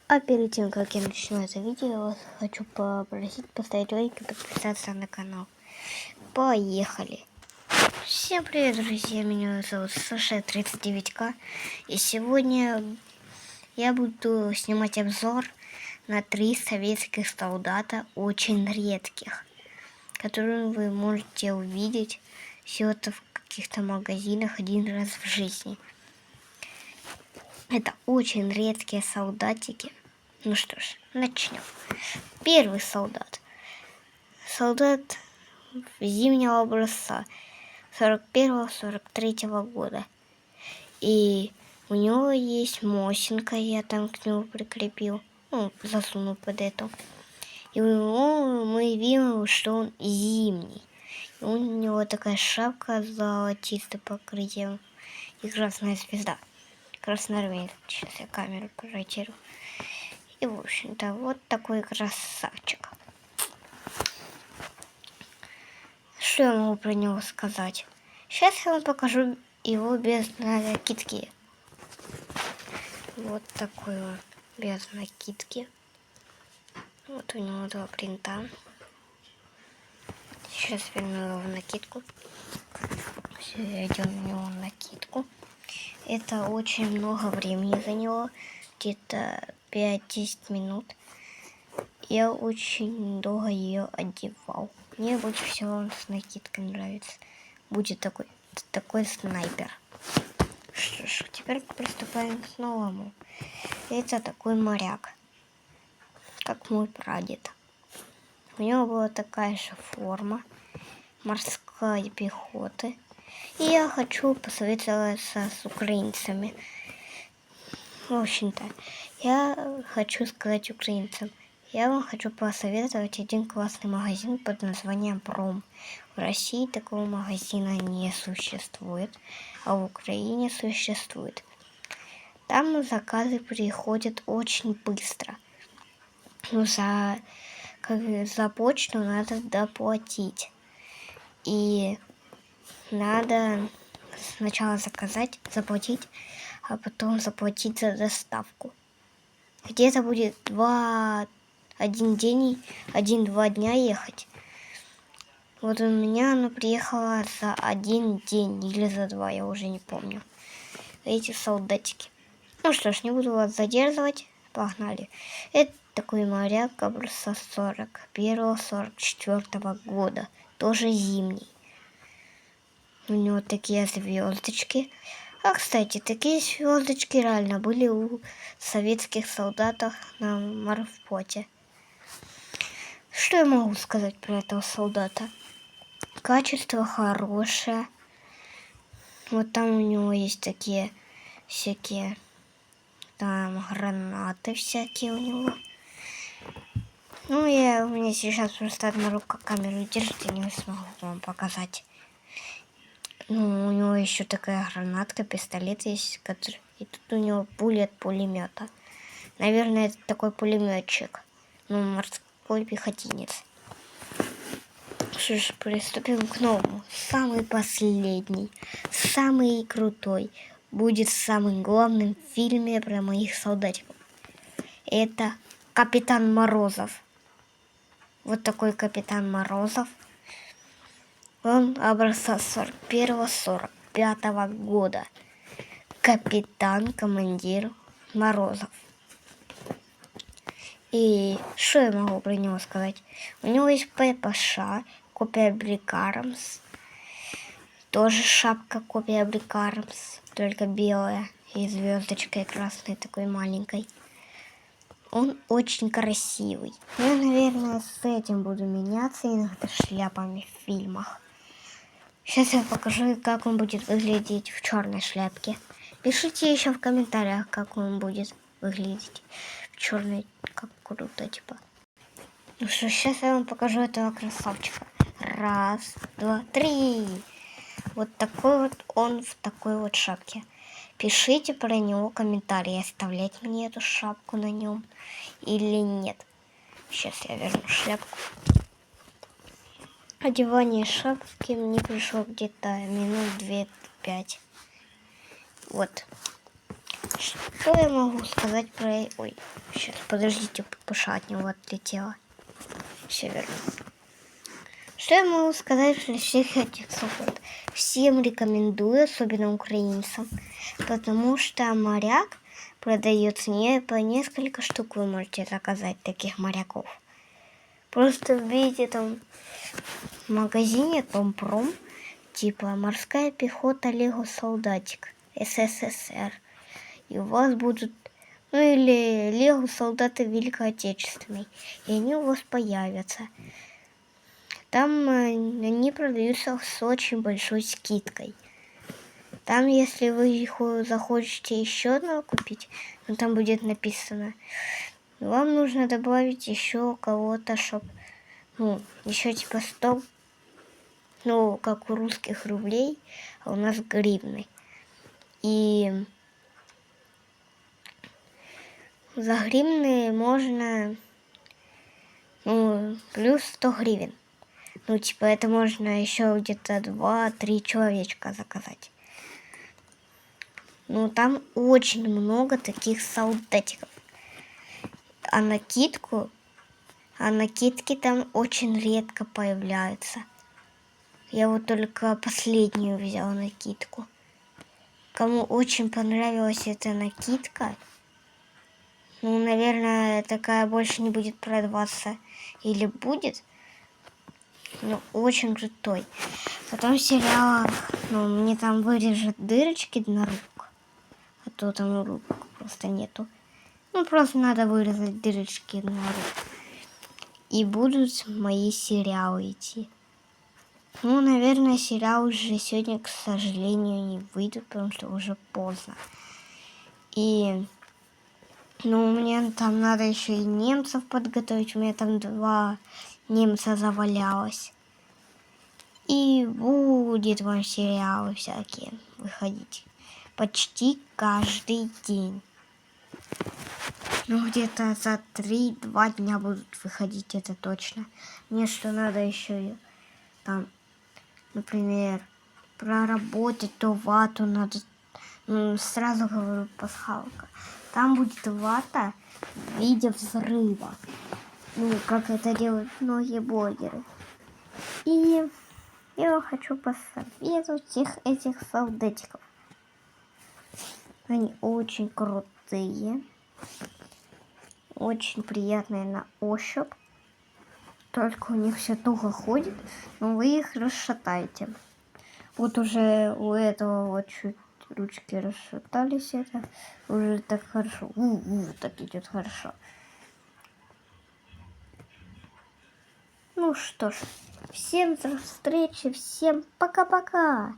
А перед тем, как я начну это видео, я вас хочу попросить поставить лайк и подписаться на канал. Поехали! Всем привет, друзья! Меня зовут Саша, 39К. И сегодня я буду снимать обзор на 3 советских солдата, очень редких, которые вы можете увидеть всего-то в каких-то магазинах один раз в жизни. Это очень редкие солдатики. Ну что ж, начнем. Первый солдат. Солдат зимнего образца 41-43 года. И у него есть мосинка, я там к нему прикрепил. Ну, засунул под эту. И у него мы видим, что он зимний. И у него такая шапка с золотистым покрытием и красная звезда. Красноармеец. Сейчас я камеру проротирую. И, в общем-то, вот такой красавчик. Что я могу про него сказать? Сейчас я вам покажу его без накидки. Вот такой вот без накидки. Вот у него 2 принта. Сейчас верну его в накидку. Все, идем в него в накидку. Это очень много времени заняло. Где-то 5-10 минут. Я очень долго ее одевал. Мне больше всего с накидкой нравится. Будет такой снайпер. Что ж, теперь приступаем к новому. Это такой моряк, как мой прадед. У него была такая же форма морской пехоты. И я хочу посоветоваться с украинцами. В общем-то, я хочу сказать украинцам. Я вам хочу посоветовать один классный магазин под названием Пром. В России такого магазина не существует, а в Украине существует. Там заказы приходят очень быстро. За почту надо доплатить. И надо сначала заплатить, а потом заплатить за доставку. Где-то будет 1-2 дня ехать. Вот у меня она приехала за 1 день или за 2, я уже не помню. Эти солдатики. Ну что ж, не буду вас задерживать. Погнали. Это такой моряк образца 41-44 года. Тоже зимний. У него такие звездочки. А, кстати, такие звездочки реально были у советских солдатов на морфлоте. Что я могу сказать про этого солдата? Качество хорошее. Вот там у него есть такие всякие там гранаты всякие у него. Ну, у меня сейчас просто одна рука камеру держит, и не смогу вам показать. Ну, у него еще такая гранатка, пистолет есть, который... И тут у него пули от пулемета. Наверное, это такой пулеметчик. Ну, морской пехотинец. Что ж, приступим к новому. Самый последний, самый крутой будет самым главным в фильме про моих солдатиков. Это Капитан Морозов. Вот такой Капитан Морозов. Он образца 41-45 года. Капитан, командир Морозов. И что я могу про него сказать? У него есть ППШ, копия Брикармс. Тоже шапка копия Брикармс, только белая и звездочкой красной такой маленькой. Он очень красивый. Я, наверное, с этим буду меняться иногда шляпами в фильмах. Сейчас я покажу, как он будет выглядеть в черной шляпке. Пишите еще в комментариях, как он будет выглядеть в черной, как круто, типа. Ну что, сейчас я вам покажу этого красавчика. 1, 2, 3. Вот такой вот он в такой вот шапке. Пишите про него комментарии, оставлять мне эту шапку на нем или нет. Сейчас я верну шляпку. Одевание шапки мне пришло где-то минут 2-5. Вот. Что я могу сказать про... Ой, сейчас, подождите, пуша от него отлетела. Все верно. Что я могу сказать про всех этих солдат? Всем рекомендую, особенно украинцам, потому что моряк продается не по несколько штук, вы можете заказать таких моряков. Просто вбейте там в магазине Томпром, типа морская пехота Лего солдатик СССР. И у вас будут, ну или Лего солдаты Великой Отечественной, и они у вас появятся. Там они продаются с очень большой скидкой. Там, если вы их захочете еще одного купить, ну там будет написано, вам нужно добавить еще кого-то, чтобы, ну, еще типа 100, ну, как у русских рублей, а у нас гривны. И за гривны можно, ну, плюс 100 гривен. Ну, типа, это можно еще где-то 2-3 человечка заказать. Ну, там очень много таких солдатиков. А накидки там очень редко появляются. Я вот только последнюю взяла накидку. Кому очень понравилась эта накидка, ну, наверное, такая больше не будет продаваться. Или будет, но очень крутой. Потом в сериалах, ну, мне там вырежут дырочки на руку, а то там рук просто нету. Ну, просто надо вырезать дырочки на руку. И будут мои сериалы идти. Ну, наверное, сериал уже сегодня, к сожалению, не выйдет, потому что уже поздно. И, ну, мне там надо еще и немцев подготовить. У меня там 2 немца завалялось. И будет вам сериалы всякие выходить почти каждый день. Ну, где-то за 3-2 дня будут выходить, это точно. Мне что надо еще там, например, проработать то вату надо. Ну, сразу говорю, пасхалка. Там будет вата в виде взрыва. Ну, как это делают многие блогеры. И я вам хочу посоветовать всех этих солдатиков. Они очень крутые. Очень приятные на ощупь. Только у них все туго ходит, но вы их расшатаете. Вот уже у этого вот чуть ручки расшатались, это уже так хорошо. Так идет хорошо. Ну что ж, всем до встречи, всем пока-пока.